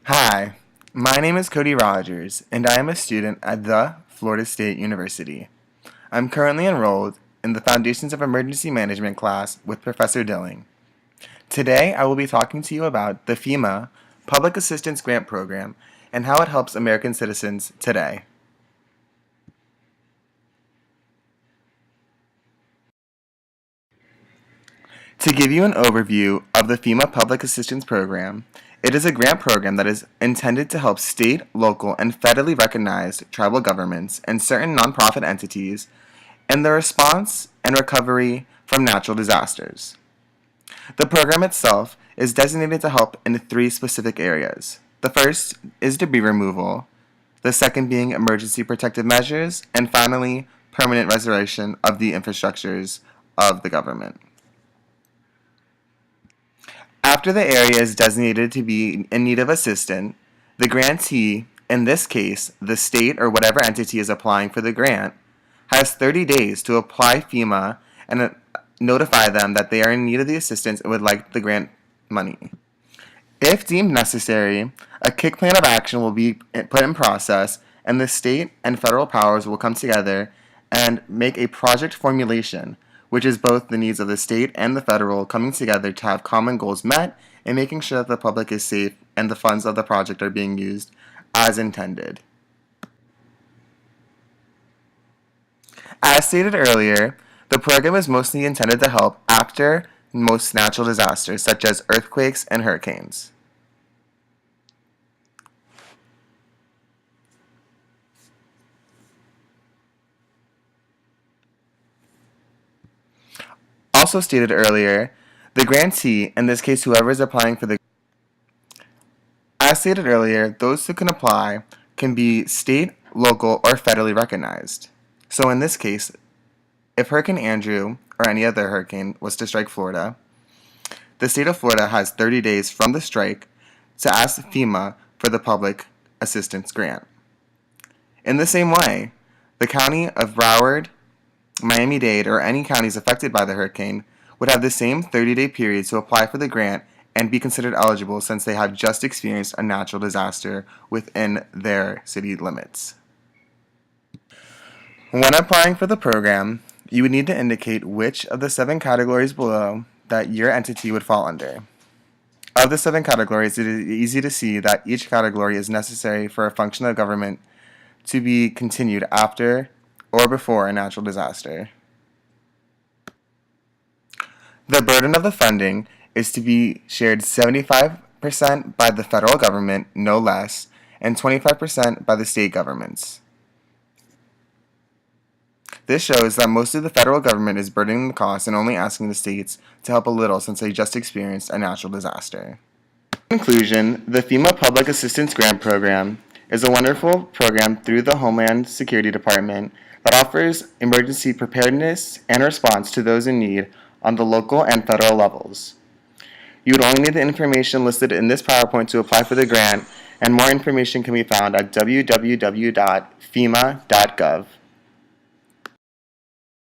Hi, my name is Cody Rogers, and I am a student at the Florida State University. I'm currently enrolled in the Foundations of Emergency Management class with Professor Dilling. Today, I will be talking to you about the FEMA Public Assistance Grant Program and how it helps American citizens today. To give you an overview of the FEMA Public Assistance Program, it is a grant program that is intended to help state, local, and federally recognized tribal governments and certain nonprofit entities in the response and recovery from natural disasters. The program itself is designated to help in three specific areas. The first is debris removal, the second being emergency protective measures, and finally, permanent restoration of the infrastructures of the government. After the area is designated to be in need of assistance, the grantee, in this case, the state or whatever entity is applying for the grant, has 30 days to apply FEMA and notify them that they are in need of the assistance and would like the grant money. If deemed necessary, a kick plan of action will be put in process, and the state and federal powers will come together and make a project formulation, which is both the needs of the state and the federal coming together to have common goals met and making sure that the public is safe and the funds of the project are being used as intended. As stated earlier, the program is mostly intended to help after most natural disasters such as earthquakes and hurricanes. Also stated earlier, the grantee, in this case whoever is applying for the as stated earlier, those who can apply can be state, local, or federally recognized. So in this case, if Hurricane Andrew or any other hurricane was to strike Florida, the state of Florida has 30 days from the strike to ask FEMA for the public assistance grant. In the same way, the county of Broward, Miami-Dade, or any counties affected by the hurricane would have the same 30-day period to apply for the grant and be considered eligible since they have just experienced a natural disaster within their city limits. When applying for the program, you would need to indicate which of the 7 categories below that your entity would fall under. Of the 7 categories, it is easy to see that each category is necessary for a function of government to be continued after or before a natural disaster. The burden of the funding is to be shared 75% by the federal government, no less, and 25% by the state governments. This shows that most of the federal government is burdening the cost and only asking the states to help a little since they just experienced a natural disaster. In conclusion, the FEMA Public Assistance Grant Program is a wonderful program through the Homeland Security Department that offers emergency preparedness and response to those in need on the local and federal levels. You would only need the information listed in this PowerPoint to apply for the grant, and more information can be found at www.fema.gov.